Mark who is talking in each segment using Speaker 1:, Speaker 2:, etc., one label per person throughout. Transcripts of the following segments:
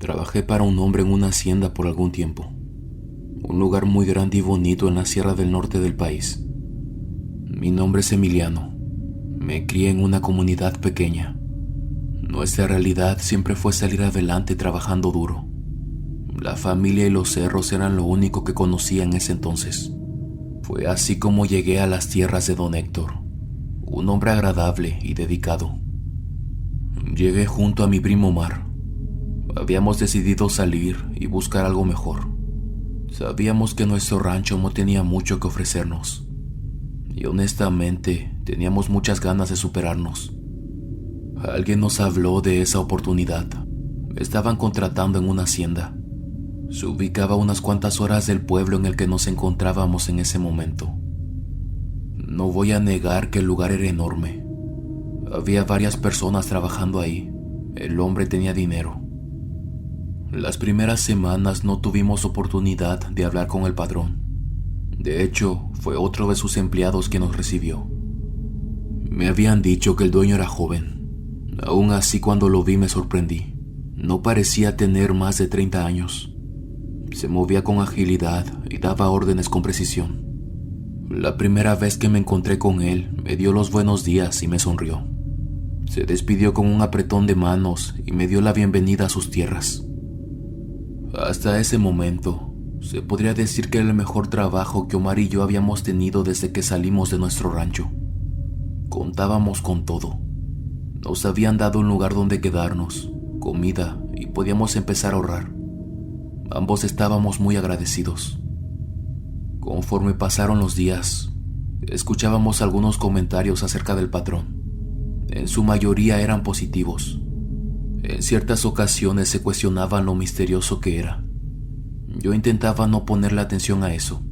Speaker 1: Trabajé para un hombre en una hacienda por algún tiempo, un lugar muy grande y bonito en la sierra del norte del país. Mi nombre es Emiliano. Me crié en una comunidad pequeña. Nuestra realidad siempre fue salir adelante trabajando duro. La familia y los cerros eran lo único que conocía en ese entonces. Fue así como llegué a las tierras de don Héctor, un hombre agradable y dedicado. Llegué junto a mi primo Omar. Habíamos decidido salir y buscar algo mejor. Sabíamos que nuestro rancho no tenía mucho que ofrecernos, y honestamente teníamos muchas ganas de superarnos. Alguien nos habló de esa oportunidad. Me estaban contratando en una hacienda. Se ubicaba a unas cuantas horas del pueblo en el que nos encontrábamos en ese momento. No voy a negar que el lugar era enorme. Había varias personas trabajando ahí. El hombre tenía dinero. Las primeras semanas no tuvimos oportunidad de hablar con el patrón. De hecho, fue otro de sus empleados quien nos recibió. Me habían dicho que el dueño era joven. Aún así, cuando lo vi me sorprendí. No parecía tener más de 30 años. Se movía con agilidad y daba órdenes con precisión. La primera vez que me encontré con él, me dio los buenos días y me sonrió. Se despidió con un apretón de manos y me dio la bienvenida a sus tierras. Hasta ese momento, se podría decir que era el mejor trabajo que Omar y yo habíamos tenido desde que salimos de nuestro rancho. Contábamos con todo. Nos habían dado un lugar donde quedarnos, comida, y podíamos empezar a ahorrar. Ambos estábamos muy agradecidos. Conforme pasaron los días, escuchábamos algunos comentarios acerca del patrón. En su mayoría eran positivos. En ciertas ocasiones se cuestionaban lo misterioso que era. Yo intentaba no ponerle atención a eso.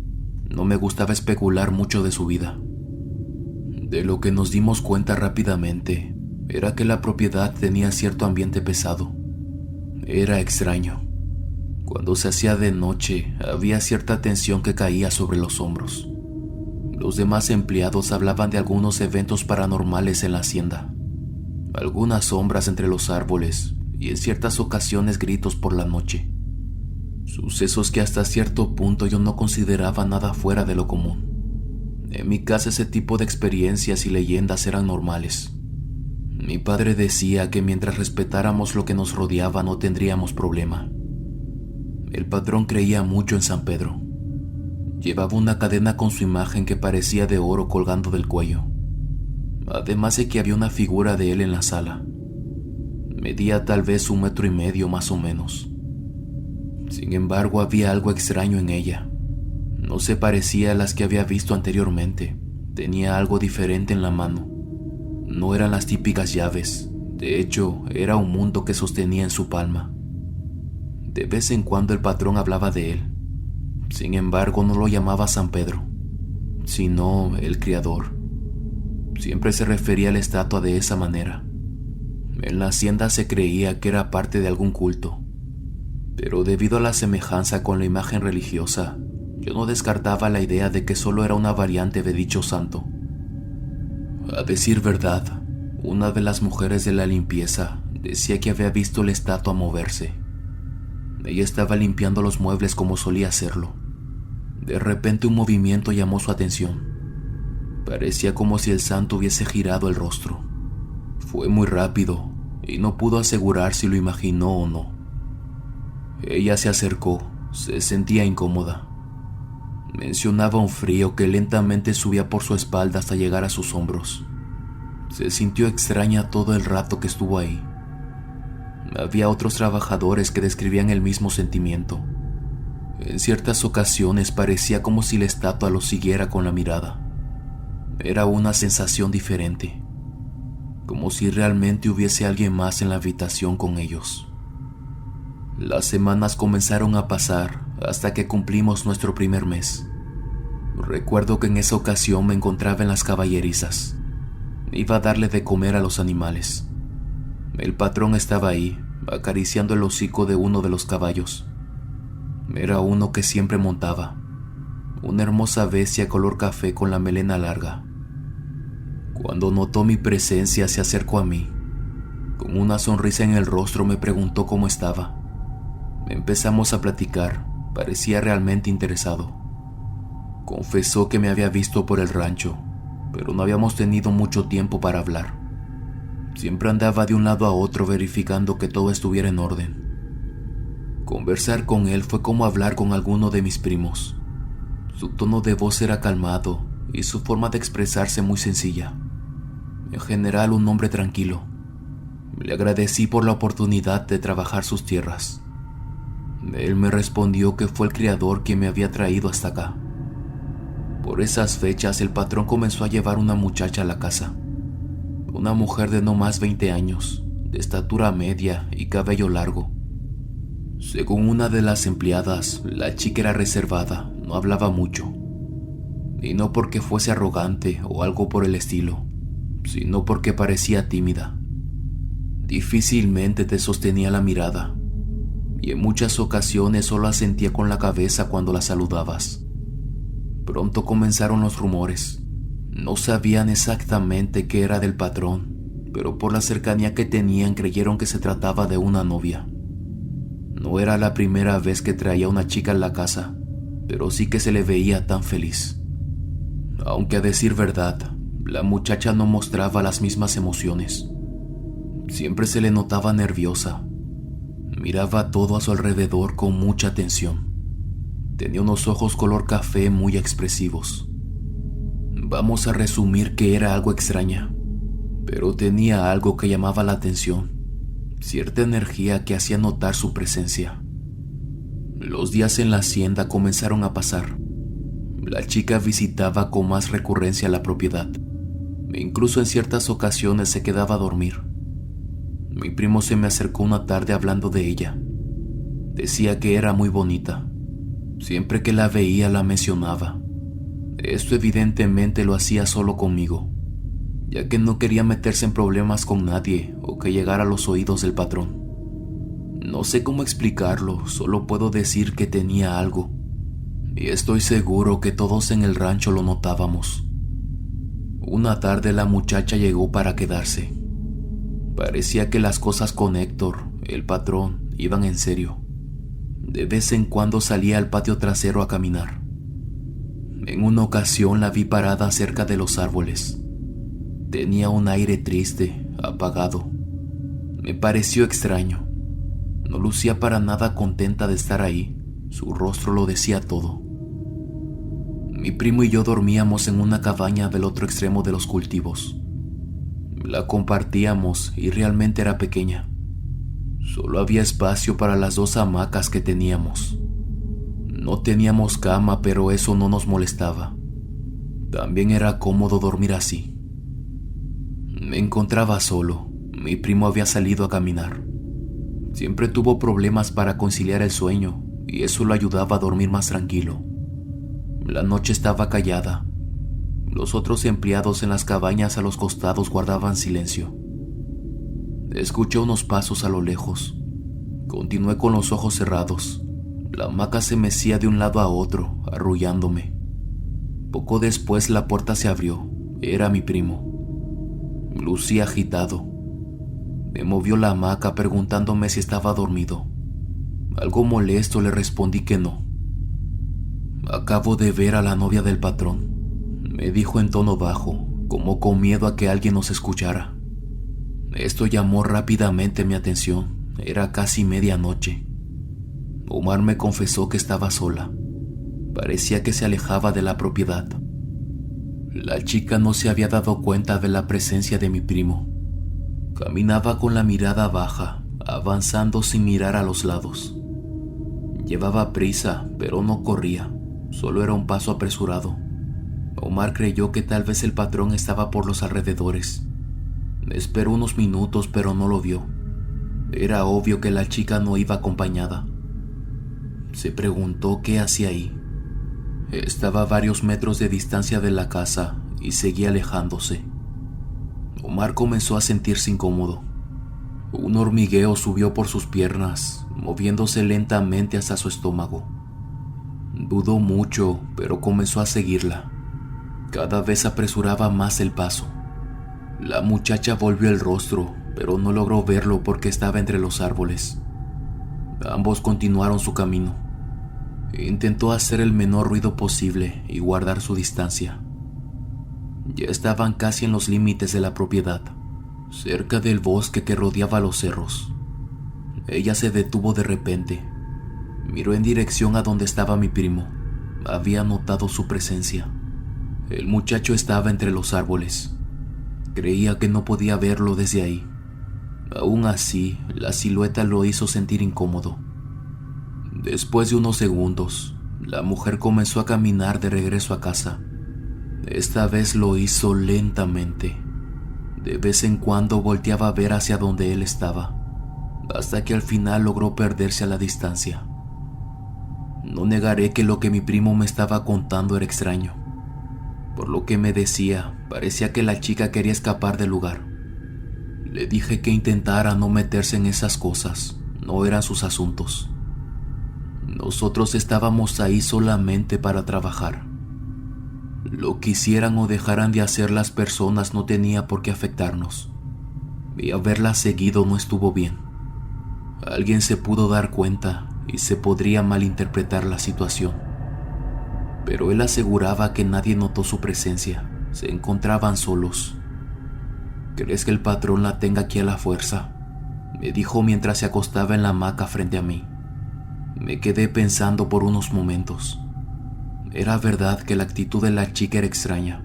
Speaker 1: No me gustaba especular mucho de su vida. De lo que nos dimos cuenta rápidamente era que la propiedad tenía cierto ambiente pesado. Era extraño. Cuando se hacía de noche, había cierta tensión que caía sobre los hombros. Los demás empleados hablaban de algunos eventos paranormales en la hacienda. Algunas sombras entre los árboles y en ciertas ocasiones gritos por la noche. Sucesos que hasta cierto punto yo no consideraba nada fuera de lo común. En mi casa ese tipo de experiencias y leyendas eran normales. Mi padre decía que mientras respetáramos lo que nos rodeaba no tendríamos problema. El patrón creía mucho en San Pedro. Llevaba una cadena con su imagen que parecía de oro colgando del cuello. Además de que había una figura de él en la sala. Medía tal vez 1,5 metros más o menos. Sin embargo, había algo extraño en ella. No se parecía a las que había visto anteriormente. Tenía algo diferente en la mano. No eran las típicas llaves. De hecho, era un mundo que sostenía en su palma. De vez en cuando el patrón hablaba de él. Sin embargo, no lo llamaba San Pedro, sino el Criador. Siempre se refería a la estatua de esa manera. En la hacienda se creía que era parte de algún culto, pero debido a la semejanza con la imagen religiosa, yo no descartaba la idea de que solo era una variante de dicho santo. A decir verdad, una de las mujeres de la limpieza decía que había visto la estatua moverse. Ella estaba limpiando los muebles como solía hacerlo. De repente un movimiento llamó su atención. Parecía como si el santo hubiese girado el rostro. Fue muy rápido y no pudo asegurar si lo imaginó o no. Ella se acercó, se sentía incómoda. Mencionaba un frío que lentamente subía por su espalda hasta llegar a sus hombros. Se sintió extraña todo el rato que estuvo ahí. Había otros trabajadores que describían el mismo sentimiento. En ciertas ocasiones parecía como si la estatua los siguiera con la mirada. Era una sensación diferente, como si realmente hubiese alguien más en la habitación con ellos. Las semanas comenzaron a pasar hasta que cumplimos nuestro primer mes. Recuerdo que en esa ocasión me encontraba en las caballerizas. Iba a darle de comer a los animales. El patrón estaba ahí, acariciando el hocico de uno de los caballos. Era uno que siempre montaba, una hermosa bestia color café con la melena larga. Cuando notó mi presencia se acercó a mí. Con una sonrisa en el rostro me preguntó cómo estaba. Empezamos a platicar. Parecía realmente interesado. Confesó que me había visto por el rancho, pero no habíamos tenido mucho tiempo para hablar. Siempre andaba de un lado a otro verificando que todo estuviera en orden. Conversar con él fue como hablar con alguno de mis primos. Su tono de voz era calmado y su forma de expresarse muy sencilla. En general, un hombre tranquilo. Le agradecí por la oportunidad de trabajar sus tierras. Él me respondió que fue el criador quien me había traído hasta acá. Por esas fechas, el patrón comenzó a llevar una muchacha a la casa. Una mujer de no más 20 años, de estatura media y cabello largo. Según una de las empleadas, la chica era reservada, no hablaba mucho. Y no porque fuese arrogante o algo por el estilo, sino porque parecía tímida. Difícilmente te sostenía la mirada, y en muchas ocasiones solo asentía con la cabeza cuando la saludabas. Pronto comenzaron los rumores. No sabían exactamente qué era del patrón, pero por la cercanía que tenían creyeron que se trataba de una novia. No era la primera vez que traía una chica a la casa, pero sí que se le veía tan feliz. Aunque a decir verdad, la muchacha no mostraba las mismas emociones. Siempre se le notaba nerviosa. Miraba todo a su alrededor con mucha atención. Tenía unos ojos color café muy expresivos. Vamos a resumir que era algo extraña, pero tenía algo que llamaba la atención, cierta energía que hacía notar su presencia. Los días en la hacienda comenzaron a pasar. La chica visitaba con más recurrencia la propiedad, e incluso en ciertas ocasiones se quedaba a dormir. Mi primo se me acercó una tarde hablando de ella. Decía que era muy bonita. Siempre que la veía la mencionaba. Esto evidentemente lo hacía solo conmigo, ya que no quería meterse en problemas con nadie o que llegara a los oídos del patrón. No sé cómo explicarlo, solo puedo decir que tenía algo, y estoy seguro que todos en el rancho lo notábamos. Una tarde la muchacha llegó para quedarse. Parecía que las cosas con Héctor, el patrón, iban en serio. De vez en cuando salía al patio trasero a caminar. En una ocasión la vi parada cerca de los árboles. Tenía un aire triste, apagado. Me pareció extraño. No lucía para nada contenta de estar ahí. Su rostro lo decía todo. Mi primo y yo dormíamos en una cabaña del otro extremo de los cultivos. La compartíamos y realmente era pequeña. Solo había espacio para las 2 hamacas que teníamos. No teníamos cama, pero eso no nos molestaba. También era cómodo dormir así. Me encontraba solo. Mi primo había salido a caminar. Siempre tuvo problemas para conciliar el sueño, y eso lo ayudaba a dormir más tranquilo. La noche estaba callada. Los otros empleados en las cabañas a los costados guardaban silencio. Escuché unos pasos a lo lejos. Continué con los ojos cerrados. La hamaca se mecía de un lado a otro, arrullándome. Poco después la puerta se abrió. Era mi primo. Lucía agitado. Me movió la hamaca preguntándome si estaba dormido. Algo molesto le respondí que no. Acabo de ver a la novia del patrón, me dijo en tono bajo, como con miedo a que alguien nos escuchara. Esto llamó rápidamente mi atención. Era casi medianoche. Omar me confesó que estaba sola. Parecía que se alejaba de la propiedad. La chica no se había dado cuenta de la presencia de mi primo. Caminaba con la mirada baja, avanzando sin mirar a los lados. Llevaba prisa, pero no corría, solo era un paso apresurado. Omar creyó que tal vez el patrón estaba por los alrededores. Esperó unos minutos, pero no lo vio. Era obvio que la chica no iba acompañada. Se preguntó qué hacía ahí. Estaba a varios metros de distancia de la casa y seguía alejándose. Omar comenzó a sentirse incómodo. Un hormigueo subió por sus piernas, moviéndose lentamente hasta su estómago. Dudó mucho, pero comenzó a seguirla. Cada vez apresuraba más el paso. La muchacha volvió el rostro, pero no logró verlo porque estaba entre los árboles. Ambos continuaron su camino. Intentó hacer el menor ruido posible y guardar su distancia. Ya estaban casi en los límites de la propiedad, cerca del bosque que rodeaba los cerros. Ella se detuvo de repente. Miró en dirección a donde estaba mi primo. Había notado su presencia. El muchacho estaba entre los árboles. Creía que no podía verlo desde ahí. Aún así, la silueta lo hizo sentir incómodo. Después de unos segundos, la mujer comenzó a caminar de regreso a casa. Esta vez lo hizo lentamente. De vez en cuando volteaba a ver hacia donde él estaba, hasta que al final logró perderse a la distancia. No negaré que lo que mi primo me estaba contando era extraño. Por lo que me decía, parecía que la chica quería escapar del lugar. Le dije que intentara no meterse en esas cosas, no eran sus asuntos. Nosotros estábamos ahí solamente para trabajar. Lo que hicieran o dejaran de hacer las personas no tenía por qué afectarnos. Y haberlas seguido no estuvo bien. Alguien se pudo dar cuenta y se podría malinterpretar la situación. Pero él aseguraba que nadie notó su presencia, se encontraban solos. ¿Crees que el patrón la tenga aquí a la fuerza?, me dijo mientras se acostaba en la hamaca frente a mí. Me quedé pensando por unos momentos. Era verdad que la actitud de la chica era extraña,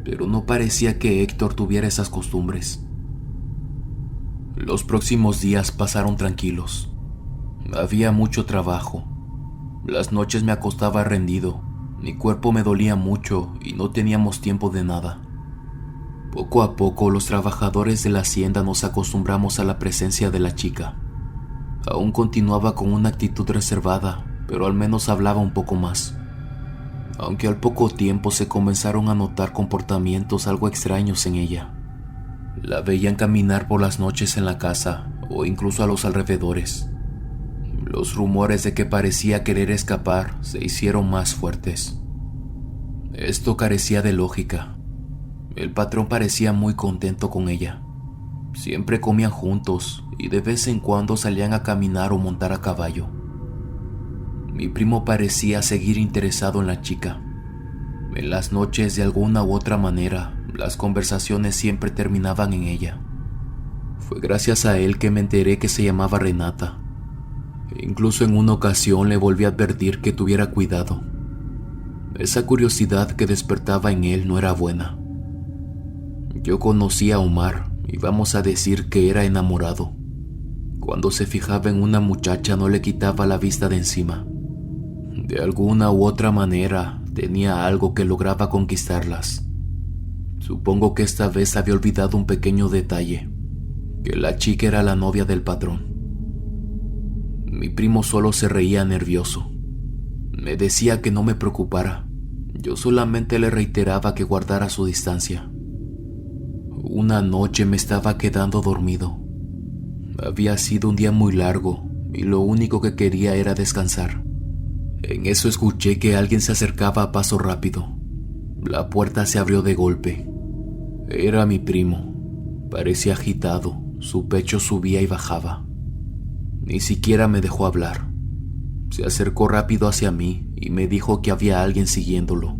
Speaker 1: pero no parecía que Héctor tuviera esas costumbres. Los próximos días pasaron tranquilos. Había mucho trabajo. Las noches me acostaba rendido, mi cuerpo me dolía mucho y no teníamos tiempo de nada. Poco a poco los trabajadores de la hacienda nos acostumbramos a la presencia de la chica. Aún continuaba con una actitud reservada, pero al menos hablaba un poco más. Aunque al poco tiempo se comenzaron a notar comportamientos algo extraños en ella. La veían caminar por las noches en la casa o incluso a los alrededores. Los rumores de que parecía querer escapar se hicieron más fuertes. Esto carecía de lógica. El patrón parecía muy contento con ella. Siempre comían juntos y de vez en cuando salían a caminar o montar a caballo. Mi primo parecía seguir interesado en la chica. En las noches, de alguna u otra manera, las conversaciones siempre terminaban en ella. Fue gracias a él que me enteré que se llamaba Renata. Incluso en una ocasión le volví a advertir que tuviera cuidado. Esa curiosidad que despertaba en él no era buena. Yo conocí a Omar y vamos a decir que era enamorado. Cuando se fijaba en una muchacha no le quitaba la vista de encima. De alguna u otra manera tenía algo que lograba conquistarlas. Supongo que esta vez había olvidado un pequeño detalle, que la chica era la novia del patrón. Mi primo solo se reía nervioso. Me decía que no me preocupara. Yo solamente le reiteraba que guardara su distancia. Una noche me estaba quedando dormido. Había sido un día muy largo y lo único que quería era descansar. En eso escuché que alguien se acercaba a paso rápido. La puerta se abrió de golpe. Era mi primo. Parecía agitado, su pecho subía y bajaba. Ni siquiera me dejó hablar. Se acercó rápido hacia mí y me dijo que había alguien siguiéndolo.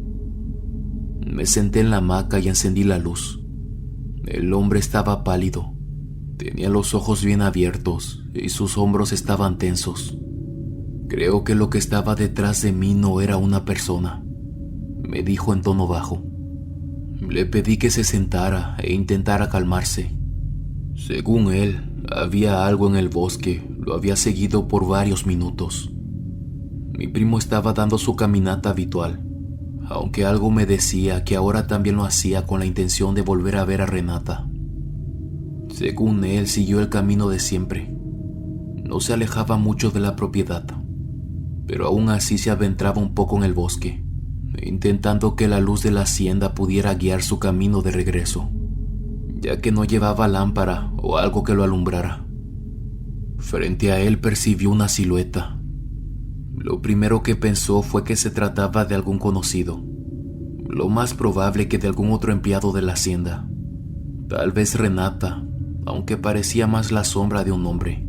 Speaker 1: Me senté en la hamaca y encendí la luz. El hombre estaba pálido. Tenía los ojos bien abiertos y sus hombros estaban tensos. Creo que lo que estaba detrás de mí no era una persona, me dijo en tono bajo. Le pedí que se sentara e intentara calmarse. Según él, había algo en el bosque, lo había seguido por varios minutos. Mi primo estaba dando su caminata habitual, aunque algo me decía que ahora también lo hacía con la intención de volver a ver a Renata. Según él, siguió el camino de siempre. No se alejaba mucho de la propiedad, pero aún así se adentraba un poco en el bosque, intentando que la luz de la hacienda pudiera guiar su camino de regreso, ya que no llevaba lámpara o algo que lo alumbrara. Frente a él percibió una silueta. Lo primero que pensó fue que se trataba de algún conocido, lo más probable que de algún otro empleado de la hacienda, tal vez Renata, aunque parecía más la sombra de un hombre.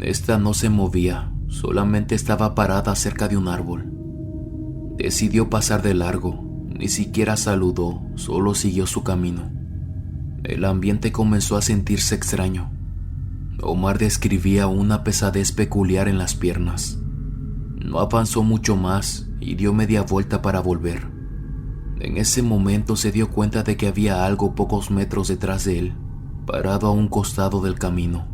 Speaker 1: Esta no se movía, solamente estaba parada cerca de un árbol. Decidió pasar de largo, ni siquiera saludó, solo siguió su camino. El ambiente comenzó a sentirse extraño. Omar describía una pesadez peculiar en las piernas. No avanzó mucho más y dio media vuelta para volver. En ese momento se dio cuenta de que había algo pocos metros detrás de él, parado a un costado del camino.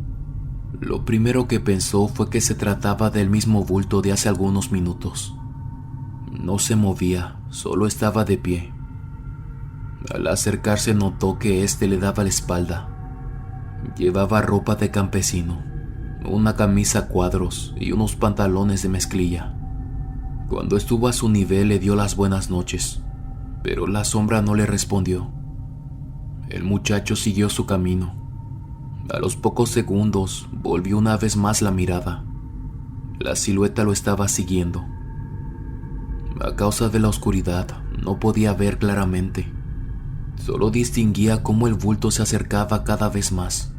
Speaker 1: Lo primero que pensó fue que se trataba del mismo bulto de hace algunos minutos. No se movía, solo estaba de pie. Al acercarse notó que éste le daba la espalda. Llevaba ropa de campesino, una camisa a cuadros y unos pantalones de mezclilla. Cuando estuvo a su nivel le dio las buenas noches, pero la sombra no le respondió. El muchacho siguió su camino. A los pocos segundos volvió una vez más la mirada. La silueta lo estaba siguiendo. A causa de la oscuridad no podía ver claramente. Solo distinguía cómo el bulto se acercaba cada vez más.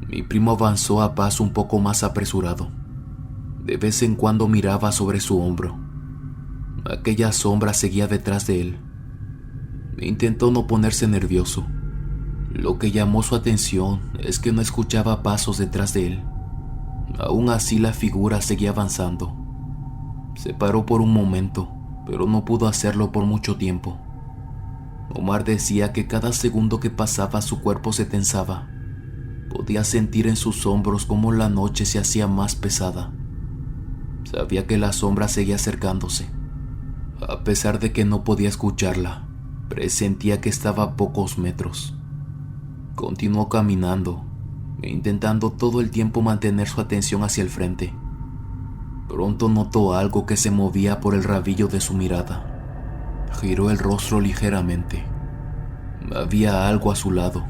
Speaker 1: Mi primo avanzó a paso un poco más apresurado. De vez en cuando miraba sobre su hombro. Aquella sombra seguía detrás de él. Intentó no ponerse nervioso. Lo que llamó su atención es que no escuchaba pasos detrás de él. Aún así la figura seguía avanzando. Se paró por un momento, pero no pudo hacerlo por mucho tiempo. Omar decía que cada segundo que pasaba su cuerpo se tensaba. Podía sentir en sus hombros cómo la noche se hacía más pesada. Sabía que la sombra seguía acercándose. A pesar de que no podía escucharla, presentía que estaba a pocos metros. Continuó caminando, intentando todo el tiempo mantener su atención hacia el frente. Pronto notó algo que se movía por el rabillo de su mirada. Giró el rostro ligeramente. Había algo a su lado.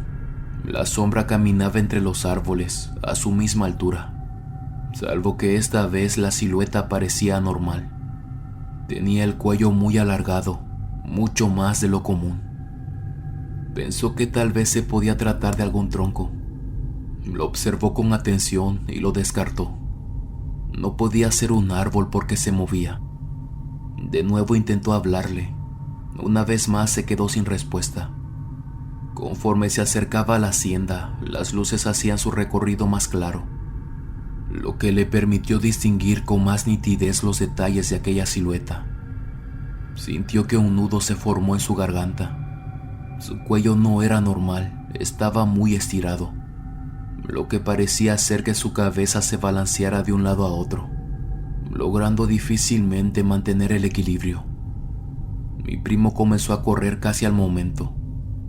Speaker 1: La sombra caminaba entre los árboles, a su misma altura, salvo que esta vez la silueta parecía anormal. Tenía el cuello muy alargado, mucho más de lo común. Pensó que tal vez se podía tratar de algún tronco. Lo observó con atención y lo descartó. No podía ser un árbol porque se movía. De nuevo intentó hablarle. Una vez más se quedó sin respuesta. Conforme se acercaba a la hacienda, las luces hacían su recorrido más claro, lo que le permitió distinguir con más nitidez los detalles de aquella silueta. Sintió que un nudo se formó en su garganta. Su cuello no era normal, estaba muy estirado, lo que parecía hacer que su cabeza se balanceara de un lado a otro, logrando difícilmente mantener el equilibrio. Mi primo comenzó a correr casi al momento.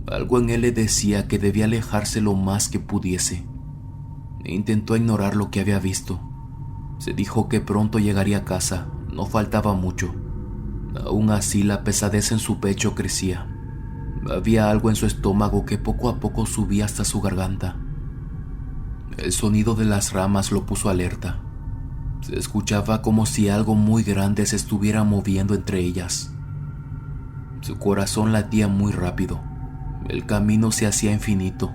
Speaker 1: Algo en él le decía que debía alejarse lo más que pudiese. Intentó ignorar lo que había visto. Se dijo que pronto llegaría a casa, no faltaba mucho. Aún así la pesadez en su pecho crecía. Había algo en su estómago que poco a poco subía hasta su garganta. El sonido de las ramas lo puso alerta. Se escuchaba como si algo muy grande se estuviera moviendo entre ellas. Su corazón latía muy rápido. El camino se hacía infinito.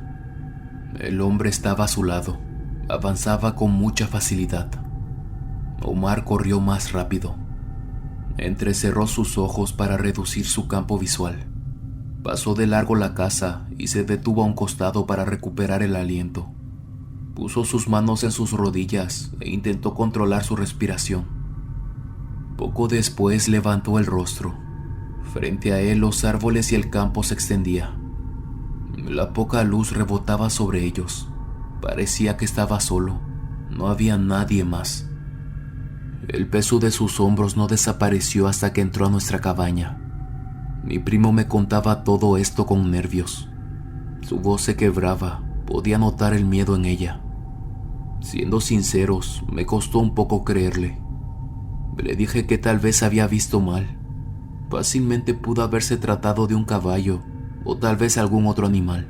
Speaker 1: El hombre estaba a su lado. Avanzaba con mucha facilidad. Omar corrió más rápido. Entrecerró sus ojos para reducir su campo visual. Pasó de largo la casa y se detuvo a un costado para recuperar el aliento. Puso sus manos en sus rodillas e intentó controlar su respiración. Poco después levantó el rostro. Frente a él los árboles y el campo se extendía. La poca luz rebotaba sobre ellos. Parecía que estaba solo. No había nadie más. El peso de sus hombros no desapareció hasta que entró a nuestra cabaña. Mi primo me contaba todo esto con nervios. Su voz se quebraba, podía notar el miedo en ella. Siendo sinceros, me costó un poco creerle. Le dije que tal vez había visto mal. Fácilmente pudo haberse tratado de un caballo o tal vez algún otro animal.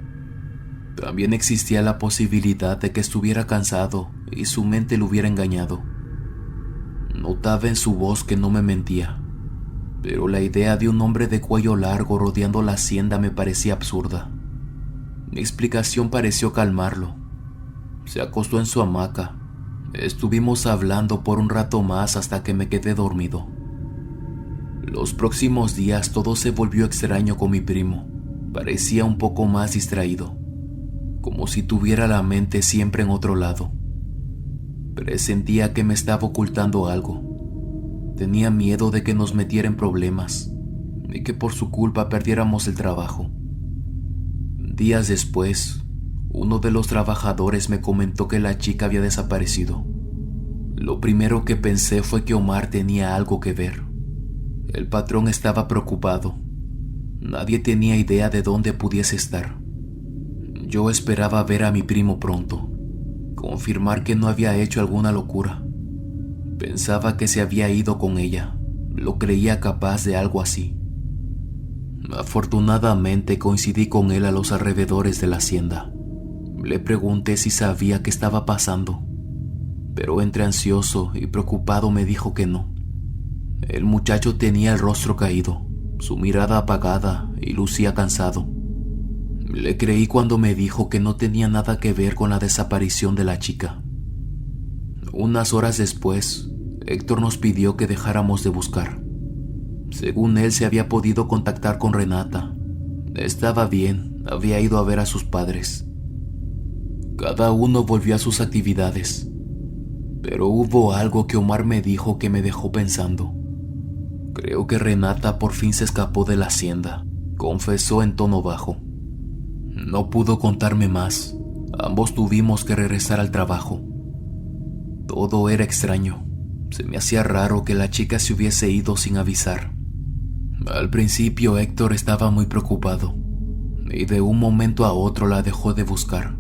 Speaker 1: También existía la posibilidad de que estuviera cansado y su mente lo hubiera engañado. Notaba en su voz que no me mentía, pero la idea de un hombre de cuello largo rodeando la hacienda me parecía absurda. Mi explicación pareció calmarlo. Se acostó en su hamaca. Estuvimos hablando por un rato más hasta que me quedé dormido. Los próximos días todo se volvió extraño con mi primo. Parecía un poco más distraído, como si tuviera la mente siempre en otro lado. Presentía que me estaba ocultando algo. Tenía miedo de que nos metiera en problemas y que por su culpa perdiéramos el trabajo. Días después, uno de los trabajadores me comentó que la chica había desaparecido. Lo primero que pensé fue que Omar tenía algo que ver. El patrón estaba preocupado. Nadie tenía idea de dónde pudiese estar. Yo esperaba ver a mi primo pronto, confirmar que no había hecho alguna locura. Pensaba que se había ido con ella. Lo creía capaz de algo así. Afortunadamente coincidí con él a los alrededores de la hacienda. Le pregunté si sabía qué estaba pasando, pero entre ansioso y preocupado me dijo que no. El muchacho tenía el rostro caído, su mirada apagada y lucía cansado. Le creí cuando me dijo que no tenía nada que ver con la desaparición de la chica. Unas horas después, Héctor nos pidió que dejáramos de buscar. Según él, se había podido contactar con Renata. Estaba bien, había ido a ver a sus padres. Cada uno volvió a sus actividades, pero hubo algo que Omar me dijo que me dejó pensando. Creo que Renata por fin se escapó de la hacienda, confesó en tono bajo. No pudo contarme más. Ambos tuvimos que regresar al trabajo. Todo era extraño. Se me hacía raro que la chica se hubiese ido sin avisar. Al principio Héctor estaba muy preocupado y de un momento a otro la dejó de buscar.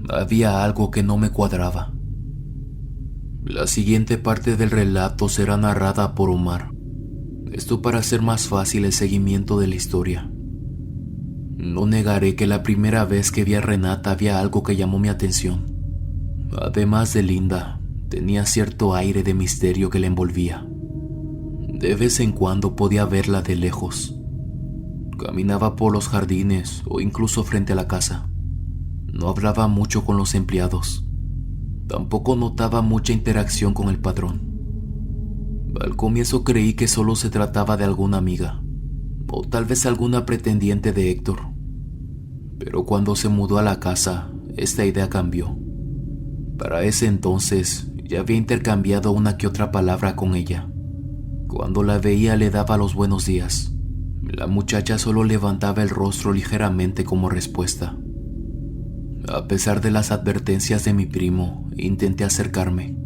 Speaker 1: Había algo que no me cuadraba. La siguiente parte del relato será narrada por Omar. Esto para hacer más fácil el seguimiento de la historia. No negaré que la primera vez que vi a Renata había algo que llamó mi atención. Además de linda, tenía cierto aire de misterio que la envolvía. De vez en cuando podía verla de lejos. Caminaba por los jardines o incluso frente a la casa. No hablaba mucho con los empleados. Tampoco notaba mucha interacción con el patrón. Al comienzo creí que solo se trataba de alguna amiga, o tal vez alguna pretendiente de Héctor. Pero cuando se mudó a la casa, esta idea cambió. Para ese entonces ya había intercambiado una que otra palabra con ella. Cuando la veía le daba los buenos días. La muchacha solo levantaba el rostro ligeramente como respuesta. A pesar de las advertencias de mi primo, intenté acercarme.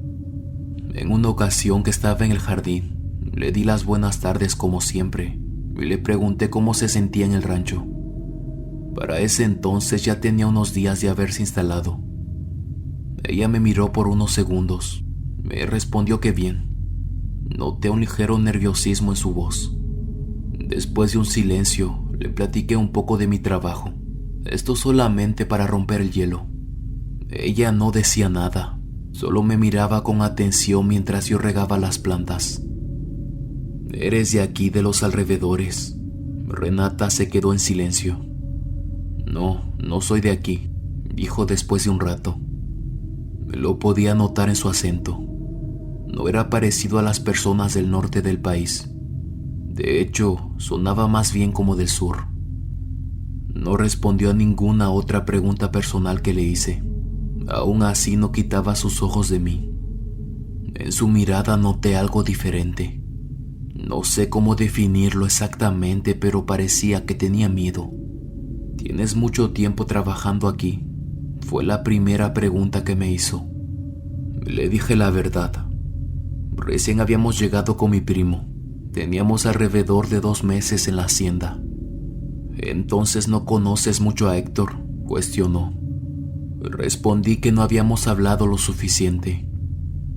Speaker 1: En una ocasión que estaba en el jardín, le di las buenas tardes como siempre y le pregunté cómo se sentía en el rancho. Para ese entonces ya tenía unos días de haberse instalado. Ella me miró por unos segundos. Me respondió que bien. Noté un ligero nerviosismo en su voz. Después de un silencio, le platiqué un poco de mi trabajo. Esto solamente para romper el hielo. Ella no decía nada, solo me miraba con atención mientras yo regaba las plantas. ¿Eres de aquí, de los alrededores? Renata se quedó en silencio. No, no soy de aquí, dijo después de un rato. Lo podía notar en su acento. No era parecido a las personas del norte del país. De hecho, sonaba más bien como del sur. No respondió a ninguna otra pregunta personal que le hice. Aún así no quitaba sus ojos de mí. En su mirada noté algo diferente. No sé cómo definirlo exactamente, pero parecía que tenía miedo. ¿Tienes mucho tiempo trabajando aquí?, fue la primera pregunta que me hizo. Le dije la verdad. Recién habíamos llegado con mi primo. Teníamos alrededor de 2 meses en la hacienda. ¿Entonces no conoces mucho a Héctor?, cuestionó. Respondí que no habíamos hablado lo suficiente.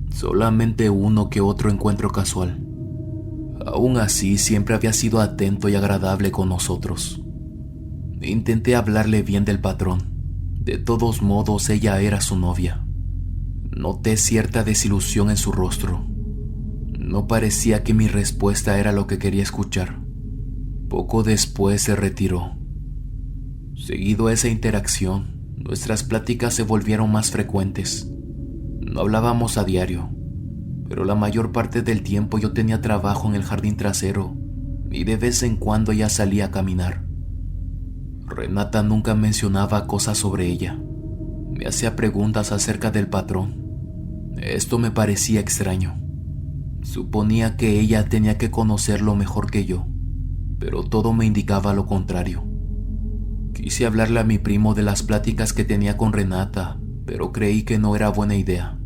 Speaker 1: Solamente uno que otro encuentro casual. Aún así, siempre había sido atento y agradable con nosotros. Intenté hablarle bien del patrón. De todos modos, ella era su novia. Noté cierta desilusión en su rostro. No parecía que mi respuesta era lo que quería escuchar. Poco después se retiró. Seguido a esa interacción, nuestras pláticas se volvieron más frecuentes. No hablábamos a diario, pero la mayor parte del tiempo yo tenía trabajo en el jardín trasero y de vez en cuando ella salía a caminar. Renata nunca mencionaba cosas sobre ella. Me hacía preguntas acerca del patrón. Esto me parecía extraño. Suponía que ella tenía que conocerlo mejor que yo, pero todo me indicaba lo contrario. Quise hablarle a mi primo de las pláticas que tenía con Renata, pero creí que no era buena idea.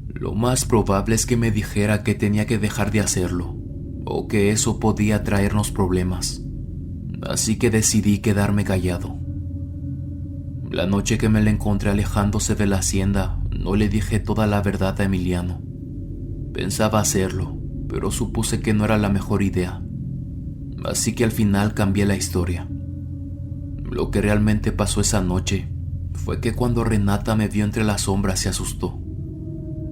Speaker 1: Lo más probable es que me dijera que tenía que dejar de hacerlo, o que eso podía traernos problemas. Así que decidí quedarme callado. La noche que me la encontré alejándose de la hacienda, no le dije toda la verdad a Emiliano. Pensaba hacerlo, pero supuse que no era la mejor idea. Así que al final cambié la historia. Lo que realmente pasó esa noche fue que cuando Renata me vio entre las sombras se asustó.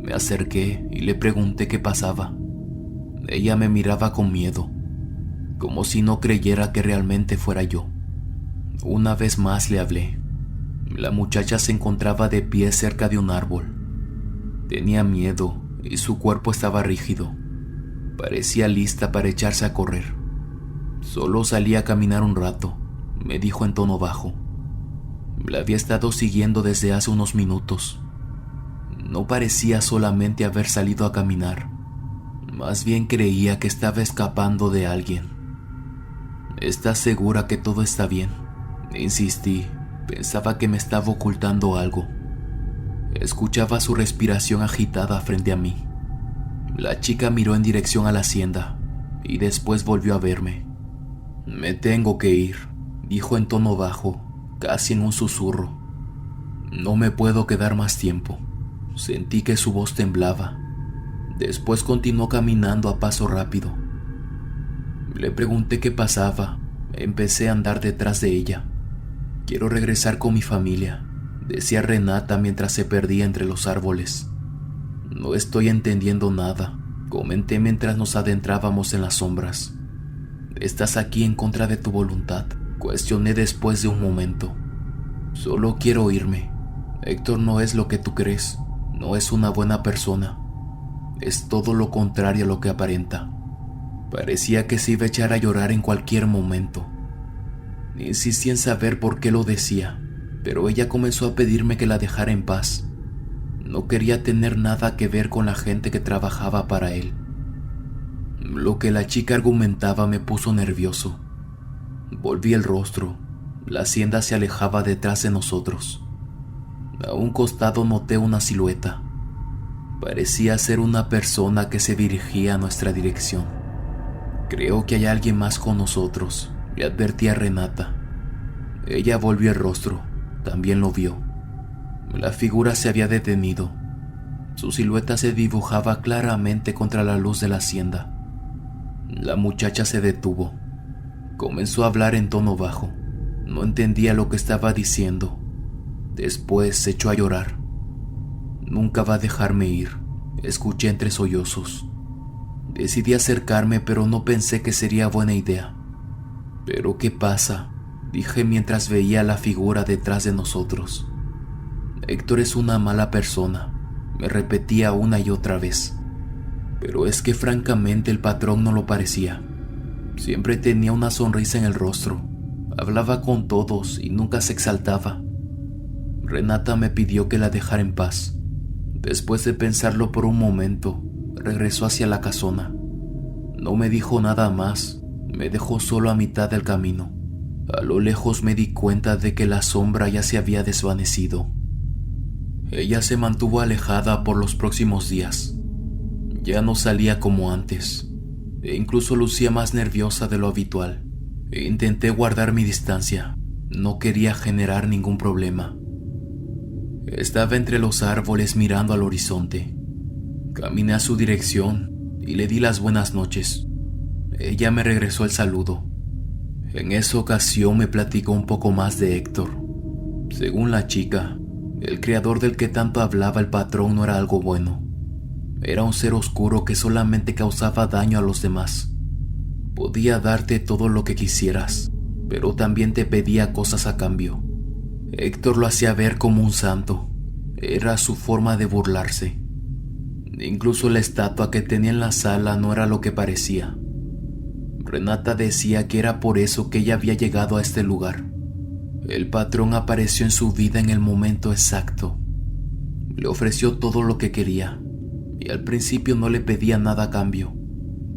Speaker 1: Me acerqué y le pregunté qué pasaba. Ella me miraba con miedo, como si no creyera que realmente fuera yo. Una vez más le hablé. La muchacha se encontraba de pie cerca de un árbol. Tenía miedo y su cuerpo estaba rígido. Parecía lista para echarse a correr. Solo salí a caminar un rato, me dijo en tono bajo. La había estado siguiendo desde hace unos minutos. No parecía solamente haber salido a caminar. Más bien creía que estaba escapando de alguien. ¿Estás segura que todo está bien? Insistí. Pensaba que me estaba ocultando algo. Escuchaba su respiración agitada frente a mí. La chica miró en dirección a la hacienda y después volvió a verme. Me tengo que ir, dijo en tono bajo, casi en un susurro. No me puedo quedar más tiempo. Sentí que su voz temblaba. Después continuó caminando a paso rápido. Le pregunté qué pasaba. Empecé a andar detrás de ella. Quiero regresar con mi familia, decía Renata mientras se perdía entre los árboles. No estoy entendiendo nada, comenté mientras nos adentrábamos en las sombras. ¿Estás aquí en contra de tu voluntad?, cuestioné después de un momento. Solo quiero irme. Héctor no es lo que tú crees, no es una buena persona. Es todo lo contrario a lo que aparenta. Parecía que se iba a echar a llorar en cualquier momento. Insistí en saber por qué lo decía, pero ella comenzó a pedirme que la dejara en paz. No quería tener nada que ver con la gente que trabajaba para él. Lo que la chica argumentaba me puso nervioso. Volví el rostro. La hacienda se alejaba detrás de nosotros. A un costado noté una silueta. Parecía ser una persona que se dirigía a nuestra dirección. Creo que hay alguien más con nosotros, le advertí a Renata. Ella volvió el rostro, también lo vio. La figura se había detenido. Su silueta se dibujaba claramente contra la luz de la hacienda. La muchacha se detuvo. Comenzó a hablar en tono bajo. No entendía lo que estaba diciendo. Después se echó a llorar. Nunca va a dejarme ir, escuché entre sollozos. Decidí acercarme, pero no pensé que sería buena idea. ¿Pero qué pasa?, dije mientras veía la figura detrás de nosotros. Héctor es una mala persona, me repetía una y otra vez. Pero es que francamente el patrón no lo parecía. Siempre tenía una sonrisa en el rostro, hablaba con todos y nunca se exaltaba. Renata me pidió que la dejara en paz. Después de pensarlo por un momento, regresó hacia la casona. No me dijo nada más, me dejó solo a mitad del camino. A lo lejos me di cuenta de que la sombra ya se había desvanecido. Ella se mantuvo alejada por los próximos días. Ya no salía como antes, e incluso lucía más nerviosa de lo habitual. Intenté guardar mi distancia, no quería generar ningún problema. Estaba entre los árboles mirando al horizonte. Caminé a su dirección y le di las buenas noches. Ella me regresó el saludo. En esa ocasión me platicó un poco más de Héctor. Según la chica, el creador del que tanto hablaba el patrón no era algo bueno. Era un ser oscuro que solamente causaba daño a los demás. Podía darte todo lo que quisieras, pero también te pedía cosas a cambio. Héctor lo hacía ver como un santo. Era su forma de burlarse. Incluso la estatua que tenía en la sala no era lo que parecía. Renata decía que era por eso que ella había llegado a este lugar. El patrón apareció en su vida en el momento exacto. Le ofreció todo lo que quería, y al principio no le pedía nada a cambio,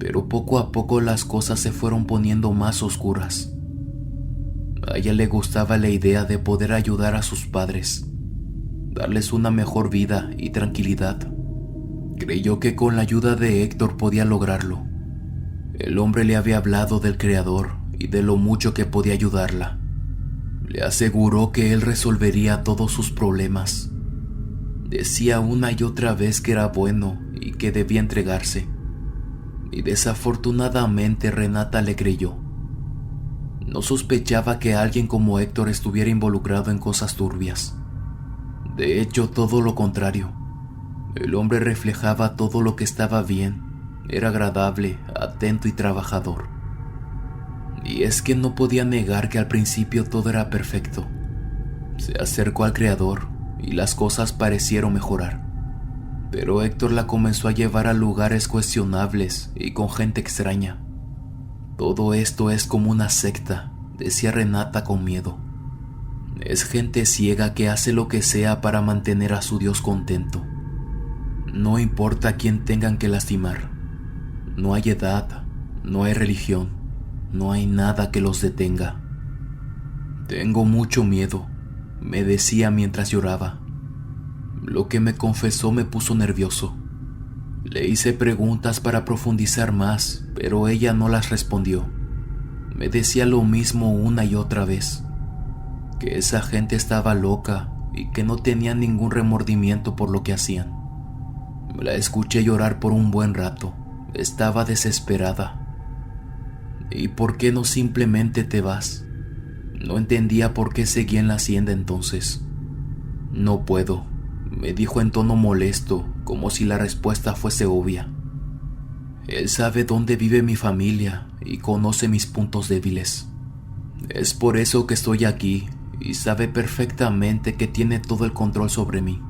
Speaker 1: pero poco a poco las cosas se fueron poniendo más oscuras. A ella le gustaba la idea de poder ayudar a sus padres, darles una mejor vida y tranquilidad. Creyó que con la ayuda de Héctor podía lograrlo. El hombre le había hablado del Creador y de lo mucho que podía ayudarla. Le aseguró que él resolvería todos sus problemas. Decía una y otra vez que era bueno y que debía entregarse. Y desafortunadamente Renata le creyó. No sospechaba que alguien como Héctor estuviera involucrado en cosas turbias. De hecho, todo lo contrario. El hombre reflejaba todo lo que estaba bien. Era agradable, atento y trabajador. Y es que no podía negar que al principio todo era perfecto. Se acercó al Creador y las cosas parecieron mejorar. Pero Héctor la comenzó a llevar a lugares cuestionables y con gente extraña. Todo esto es como una secta, decía Renata con miedo. Es gente ciega que hace lo que sea para mantener a su Dios contento. No importa a quién tengan que lastimar. No hay edad, no hay religión, no hay nada que los detenga. Tengo mucho miedo, me decía mientras lloraba. Lo que me confesó me puso nervioso. Le hice preguntas para profundizar más, pero ella no las respondió. Me decía lo mismo una y otra vez, que esa gente estaba loca y que no tenía ningún remordimiento por lo que hacían. La escuché llorar por un buen rato. Estaba desesperada. ¿Y por qué no simplemente te vas? No entendía por qué seguía en la hacienda entonces. No puedo, me dijo en tono molesto, como si la respuesta fuese obvia. Él sabe dónde vive mi familia y conoce mis puntos débiles. Es por eso que estoy aquí y sabe perfectamente que tiene todo el control sobre mí.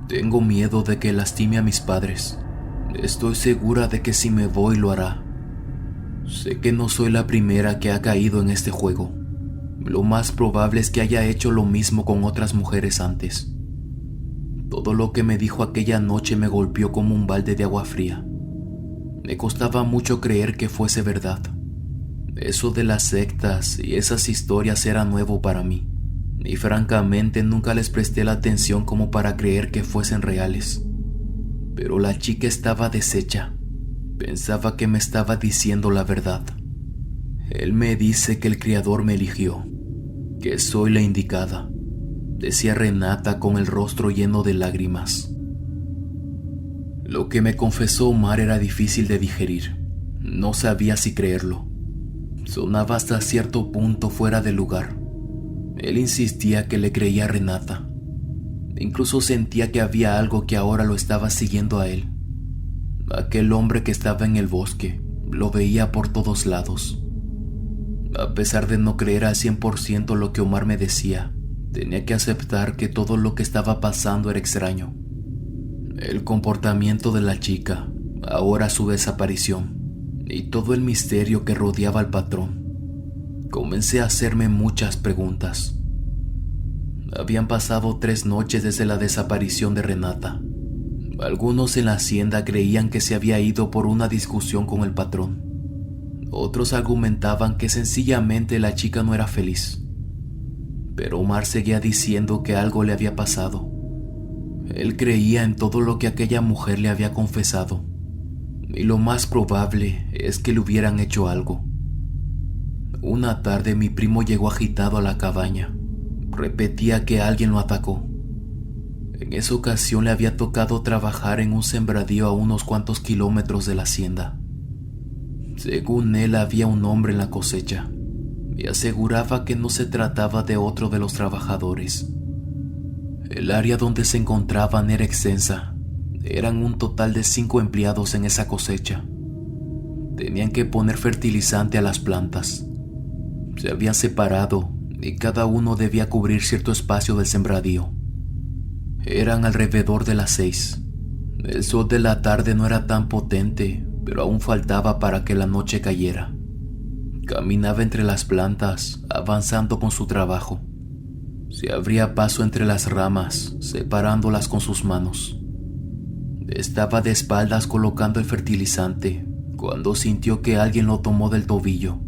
Speaker 1: Tengo miedo de que lastime a mis padres. Estoy segura de que si me voy lo hará. Sé que no soy la primera que ha caído en este juego. Lo más probable es que haya hecho lo mismo con otras mujeres antes. Todo lo que me dijo aquella noche me golpeó como un balde de agua fría. Me costaba mucho creer que fuese verdad. Eso de las sectas y esas historias era nuevo para mí, y francamente nunca les presté la atención como para creer que fuesen reales. Pero la chica estaba deshecha. Pensaba que me estaba diciendo la verdad. Él me dice que el Creador me eligió, que soy la indicada, decía Renata con el rostro lleno de lágrimas. Lo que me confesó Omar era difícil de digerir. No sabía si creerlo. Sonaba hasta cierto punto fuera de lugar. Él insistía que le creía a Renata. Incluso sentía que había algo que ahora lo estaba siguiendo a él. Aquel hombre que estaba en el bosque, lo veía por todos lados. A pesar de no creer al 100% lo que Omar me decía, tenía que aceptar que todo lo que estaba pasando era extraño. El comportamiento de la chica, ahora su desaparición, y todo el misterio que rodeaba al patrón. Comencé a hacerme muchas preguntas. Habían pasado 3 noches desde la desaparición de Renata. Algunos en la hacienda creían que se había ido por una discusión con el patrón. Otros argumentaban que sencillamente la chica no era feliz. Pero Omar seguía diciendo que algo le había pasado. Él creía en todo lo que aquella mujer le había confesado. Y lo más probable es que le hubieran hecho algo. Una tarde mi primo llegó agitado a la cabaña. Repetía que alguien lo atacó. En esa ocasión le había tocado trabajar en un sembradío a unos cuantos kilómetros de la hacienda. Según él, había un hombre en la cosecha y aseguraba que no se trataba de otro de los trabajadores. El área donde se encontraban era extensa. Eran un total de 5 empleados en esa cosecha. Tenían que poner fertilizante a las plantas. Se habían separado y cada uno debía cubrir cierto espacio del sembradío. Eran alrededor de las 6. El sol de la tarde no era tan potente, pero aún faltaba para que la noche cayera. Caminaba entre las plantas, avanzando con su trabajo. Se abría paso entre las ramas, separándolas con sus manos. Estaba de espaldas colocando el fertilizante, cuando sintió que alguien lo tomó del tobillo.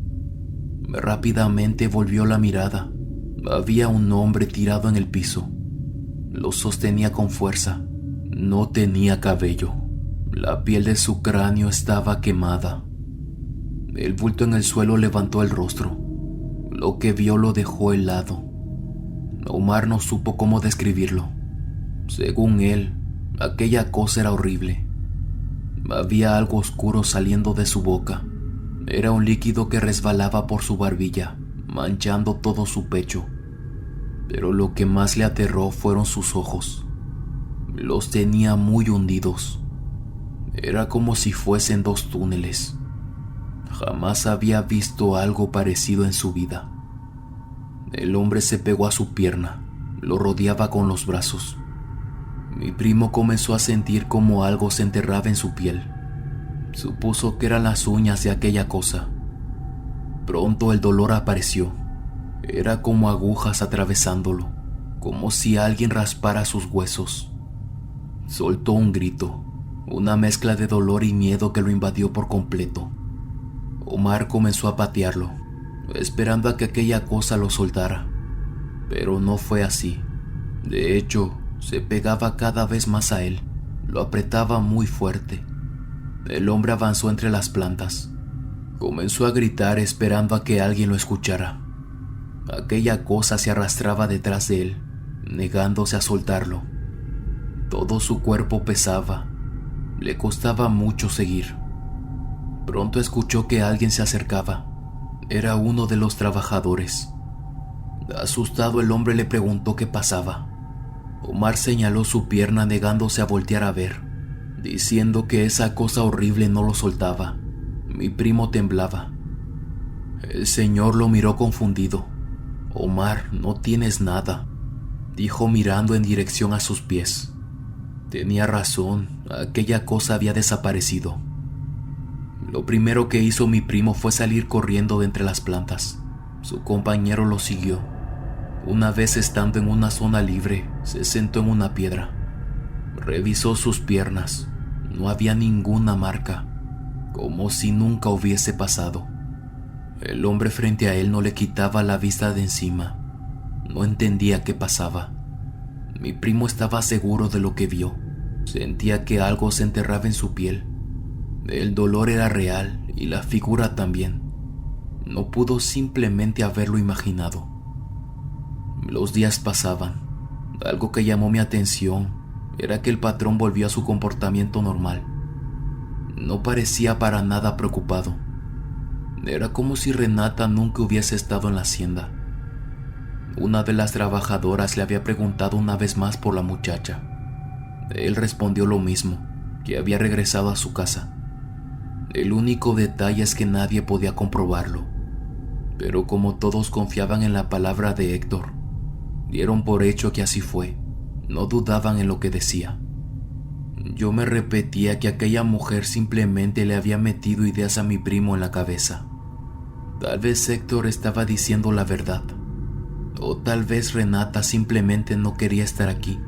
Speaker 1: Rápidamente volvió la mirada. Había un hombre tirado en el piso. Lo sostenía con fuerza. No tenía cabello. La piel de su cráneo estaba quemada. El bulto en el suelo levantó el rostro. Lo que vio lo dejó helado. Omar no supo cómo describirlo. Según él, aquella cosa era horrible. Había algo oscuro saliendo de su boca. Era un líquido que resbalaba por su barbilla, manchando todo su pecho. Pero lo que más le aterró fueron sus ojos. Los tenía muy hundidos. Era como si fuesen 2 túneles. Jamás había visto algo parecido en su vida. El hombre se pegó a su pierna, lo rodeaba con los brazos. Mi primo comenzó a sentir como algo se enterraba en su piel. Supuso que eran las uñas de aquella cosa. Pronto el dolor apareció. Era como agujas atravesándolo, como si alguien raspara sus huesos. Soltó un grito, una mezcla de dolor y miedo que lo invadió por completo. Omar comenzó a patearlo, esperando a que aquella cosa lo soltara. Pero no fue así. De hecho, se pegaba cada vez más a él. Lo apretaba muy fuerte. El hombre avanzó entre las plantas. Comenzó a gritar esperando a que alguien lo escuchara. Aquella cosa se arrastraba detrás de él, negándose a soltarlo. Todo su cuerpo pesaba. Le costaba mucho seguir. Pronto escuchó que alguien se acercaba. Era uno de los trabajadores. Asustado, el hombre le preguntó qué pasaba. Omar señaló su pierna negándose a voltear a ver, diciendo que esa cosa horrible no lo soltaba. Mi primo temblaba. El señor lo miró confundido. Omar, no tienes nada, dijo mirando en dirección a sus pies. Tenía razón, aquella cosa había desaparecido. Lo primero que hizo mi primo fue salir corriendo de entre las plantas. Su compañero lo siguió. Una vez estando en una zona libre, se sentó en una piedra. Revisó sus piernas. No había ninguna marca, como si nunca hubiese pasado. El hombre frente a él no le quitaba la vista de encima. No entendía qué pasaba. Mi primo estaba seguro de lo que vio. Sentía que algo se enterraba en su piel. El dolor era real y la figura también. No pudo simplemente haberlo imaginado. Los días pasaban. Algo que llamó mi atención era que el patrón volvió a su comportamiento normal. No parecía para nada preocupado. Era como si Renata nunca hubiese estado en la hacienda. Una de las trabajadoras le había preguntado una vez más por la muchacha. Él respondió lo mismo, que había regresado a su casa. El único detalle es que nadie podía comprobarlo. Pero como todos confiaban en la palabra de Héctor, dieron por hecho que así fue. No dudaban en lo que decía. Yo me repetía que aquella mujer simplemente le había metido ideas a mi primo en la cabeza. Tal vez Héctor estaba diciendo la verdad. O tal vez Renata simplemente no quería estar aquí.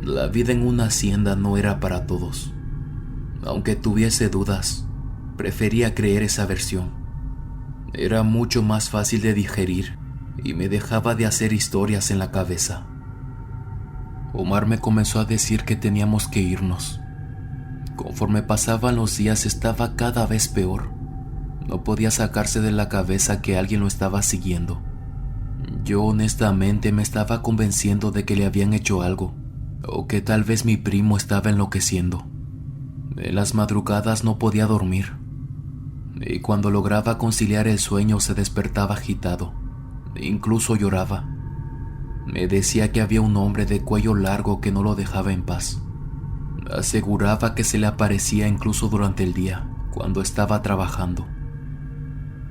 Speaker 1: La vida en una hacienda no era para todos. Aunque tuviese dudas, prefería creer esa versión. Era mucho más fácil de digerir y me dejaba de hacer historias en la cabeza. Omar me comenzó a decir que teníamos que irnos. Conforme pasaban los días estaba cada vez peor. No podía sacarse de la cabeza que alguien lo estaba siguiendo. Yo honestamente me estaba convenciendo de que le habían hecho algo, o que tal vez mi primo estaba enloqueciendo. En las madrugadas no podía dormir, y cuando lograba conciliar el sueño se despertaba agitado, incluso lloraba. Me decía que había un hombre de cuello largo que no lo dejaba en paz. Aseguraba que se le aparecía incluso durante el día, cuando estaba trabajando.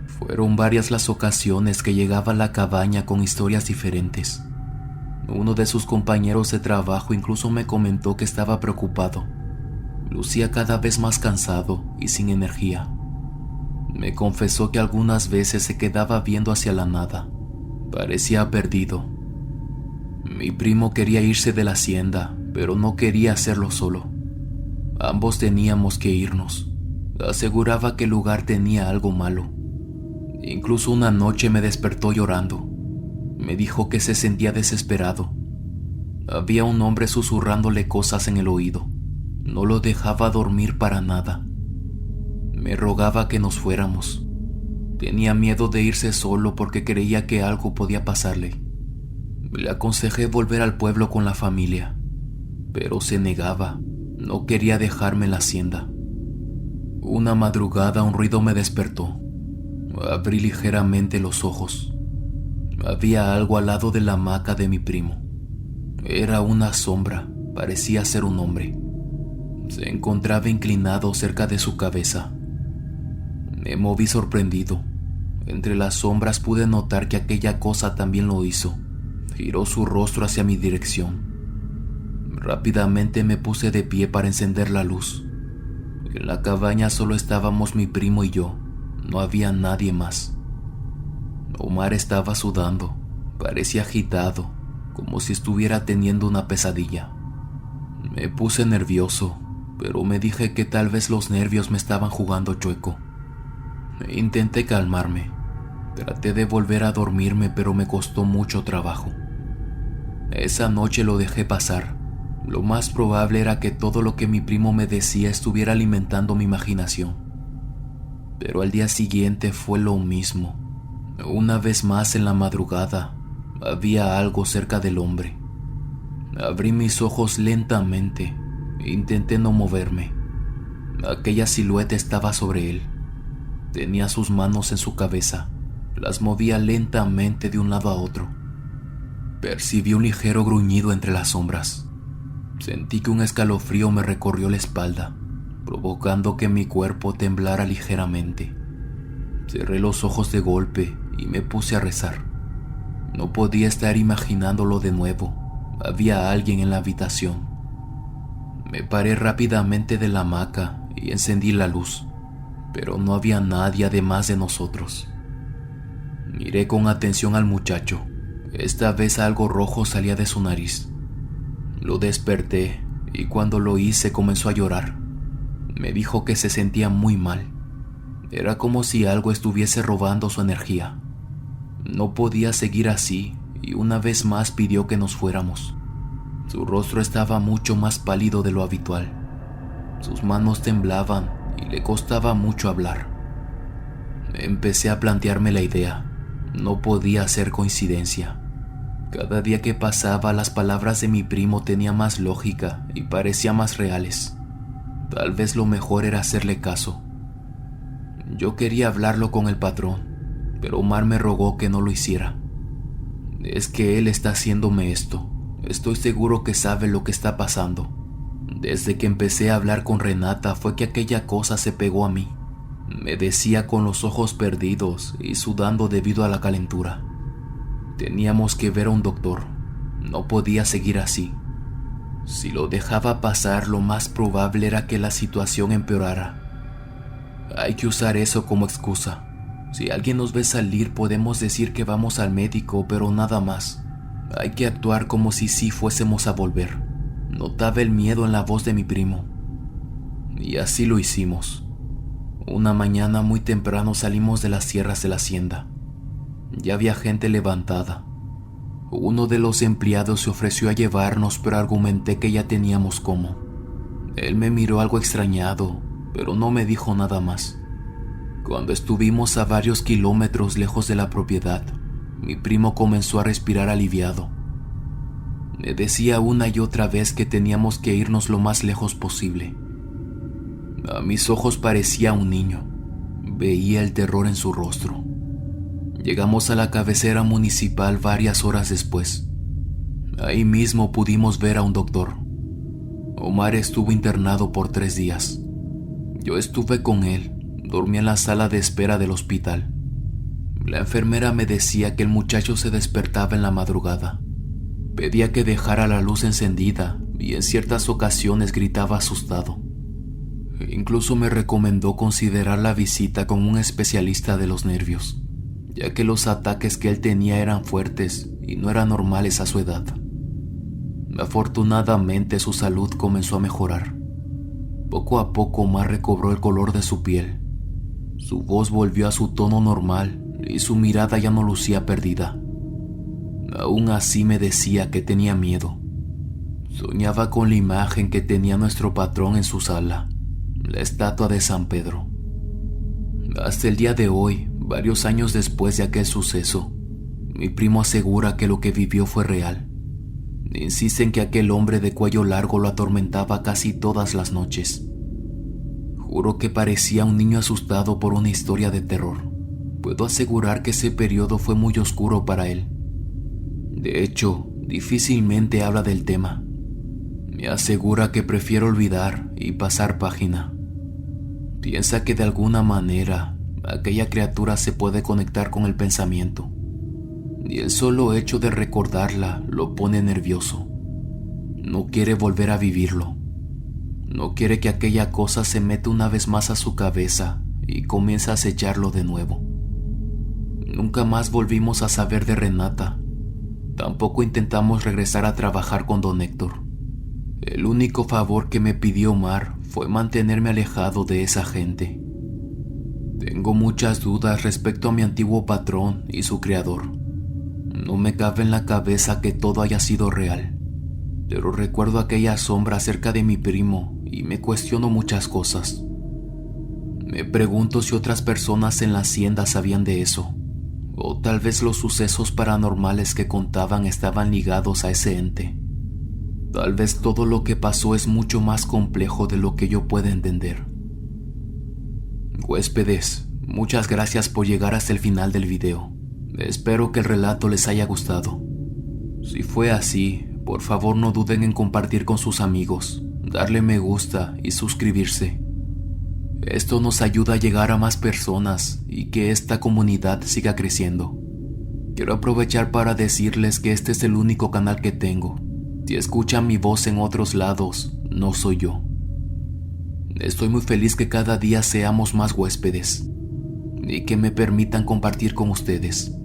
Speaker 1: Fueron varias las ocasiones que llegaba a la cabaña con historias diferentes. Uno de sus compañeros de trabajo incluso me comentó que estaba preocupado. Lucía cada vez más cansado y sin energía. Me confesó que algunas veces se quedaba viendo hacia la nada. Parecía perdido. Mi primo quería irse de la hacienda, pero no quería hacerlo solo. Ambos teníamos que irnos. Aseguraba que el lugar tenía algo malo. Incluso una noche me despertó llorando. Me dijo que se sentía desesperado. Había un hombre susurrándole cosas en el oído. No lo dejaba dormir para nada. Me rogaba que nos fuéramos. Tenía miedo de irse solo porque creía que algo podía pasarle. Le aconsejé volver al pueblo con la familia, pero se negaba. No quería dejarme en la hacienda. Una madrugada un ruido me despertó. Abrí ligeramente los ojos. Había algo al lado de la hamaca de mi primo. Era una sombra, parecía ser un hombre. Se encontraba inclinado cerca de su cabeza. Me moví sorprendido. Entre las sombras pude notar que aquella cosa también lo hizo. Giró su rostro hacia mi dirección. Rápidamente me puse de pie para encender la luz. En la cabaña solo estábamos mi primo y yo. No había nadie más. Omar estaba sudando. Parecía agitado, como si estuviera teniendo una pesadilla. Me puse nervioso, pero me dije que tal vez los nervios me estaban jugando chueco. Intenté calmarme. Traté de volver a dormirme, pero me costó mucho trabajo. Esa noche lo dejé pasar. Lo más probable era que todo lo que mi primo me decía estuviera alimentando mi imaginación. Pero al día siguiente fue lo mismo. Una vez más en la madrugada, había algo cerca del hombre. Abrí mis ojos lentamente e intenté no moverme. Aquella silueta estaba sobre él. Tenía sus manos en su cabeza. Las movía lentamente de un lado a otro. Percibí un ligero gruñido entre las sombras. Sentí que un escalofrío me recorrió la espalda, provocando que mi cuerpo temblara ligeramente. Cerré los ojos de golpe y me puse a rezar. No podía estar imaginándolo de nuevo. Había alguien en la habitación. Me paré rápidamente de la hamaca y encendí la luz, pero no había nadie además de nosotros. Miré con atención al muchacho. Esta vez algo rojo salía de su nariz. Lo desperté y cuando lo hice comenzó a llorar. Me dijo que se sentía muy mal. Era como si algo estuviese robando su energía. No podía seguir así y una vez más pidió que nos fuéramos. Su rostro estaba mucho más pálido de lo habitual. Sus manos temblaban y le costaba mucho hablar. Empecé a plantearme la idea. No podía ser coincidencia. Cada día que pasaba, las palabras de mi primo tenían más lógica y parecían más reales. Tal vez lo mejor era hacerle caso. Yo quería hablarlo con el patrón, pero Omar me rogó que no lo hiciera. Es que él está haciéndome esto. Estoy seguro que sabe lo que está pasando. Desde que empecé a hablar con Renata fue que aquella cosa se pegó a mí. Me decía con los ojos perdidos y sudando debido a la calentura. Teníamos que ver a un doctor. No podía seguir así. Si lo dejaba pasar, lo más probable era que la situación empeorara. Hay que usar eso como excusa. Si alguien nos ve salir, podemos decir que vamos al médico, pero nada más. Hay que actuar como si sí fuésemos a volver. Notaba el miedo en la voz de mi primo. Y así lo hicimos. Una mañana muy temprano salimos de las sierras de la hacienda. Ya había gente levantada. Uno de los empleados se ofreció a llevarnos, pero argumenté que ya teníamos cómo. Él me miró algo extrañado, pero no me dijo nada más. Cuando estuvimos a varios kilómetros lejos de la propiedad, mi primo comenzó a respirar aliviado. Me decía una y otra vez que teníamos que irnos lo más lejos posible. A mis ojos parecía un niño. Veía el terror en su rostro. Llegamos a la cabecera municipal varias horas después. Ahí mismo pudimos ver a un doctor. Omar estuvo internado por 3 días. Yo estuve con él. Dormí en la sala de espera del hospital. La enfermera me decía que el muchacho se despertaba en la madrugada, Pedía que dejara la luz encendida y en ciertas ocasiones gritaba asustado. Incluso me recomendó considerar la visita con un especialista de los nervios, ya que los ataques que él tenía eran fuertes y no eran normales a su edad. Afortunadamente su salud comenzó a mejorar. Poco a poco Omar recobró el color de su piel. Su voz volvió a su tono normal y su mirada ya no lucía perdida. Aún así me decía que tenía miedo. Soñaba con la imagen que tenía nuestro patrón en su sala, la estatua de San Pedro. Hasta el día de hoy, varios años después de aquel suceso, mi primo asegura que lo que vivió fue real. Insiste en que aquel hombre de cuello largo lo atormentaba casi todas las noches. Juro que parecía un niño asustado por una historia de terror. Puedo asegurar que ese periodo fue muy oscuro para él. De hecho, difícilmente habla del tema. Me asegura que prefiere olvidar y pasar página. Piensa que de alguna manera aquella criatura se puede conectar con el pensamiento, y el solo hecho de recordarla lo pone nervioso. No quiere volver a vivirlo. No quiere que aquella cosa se meta una vez más a su cabeza y comience a acecharlo de nuevo. Nunca más volvimos a saber de Renata. Tampoco intentamos regresar a trabajar con don Héctor. El único favor que me pidió Omar fue mantenerme alejado de esa gente. Tengo muchas dudas respecto a mi antiguo patrón y su creador. No me cabe en la cabeza que todo haya sido real, pero recuerdo aquella sombra cerca de mi primo y me cuestiono muchas cosas. Me pregunto si otras personas en la hacienda sabían de eso, o tal vez los sucesos paranormales que contaban estaban ligados a ese ente. Tal vez todo lo que pasó es mucho más complejo de lo que yo pueda entender. Huéspedes, muchas gracias por llegar hasta el final del video. Espero que el relato les haya gustado. Si fue así, por favor no duden en compartir con sus amigos, darle me gusta y suscribirse. Esto nos ayuda a llegar a más personas y que esta comunidad siga creciendo. Quiero aprovechar para decirles que este es el único canal que tengo. Si escuchan mi voz en otros lados, no soy yo. Estoy muy feliz que cada día seamos más huéspedes y que me permitan compartir con ustedes.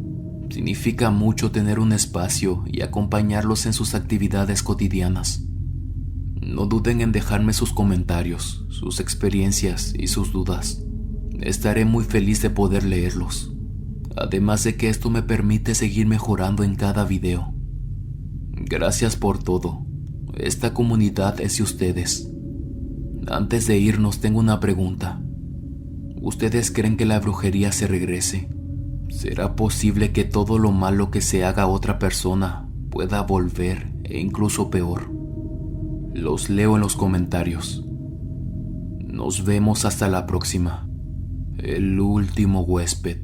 Speaker 1: Significa mucho tener un espacio y acompañarlos en sus actividades cotidianas. No duden en dejarme sus comentarios, sus experiencias y sus dudas. Estaré muy feliz de poder leerlos. Además de que esto me permite seguir mejorando en cada video. Gracias por todo. Esta comunidad es de ustedes. Antes de irnos tengo una pregunta. ¿Ustedes creen que la brujería se regrese? ¿Será posible que todo lo malo que se haga a otra persona pueda volver e incluso peor? Los leo en los comentarios. Nos vemos hasta la próxima. El último huésped.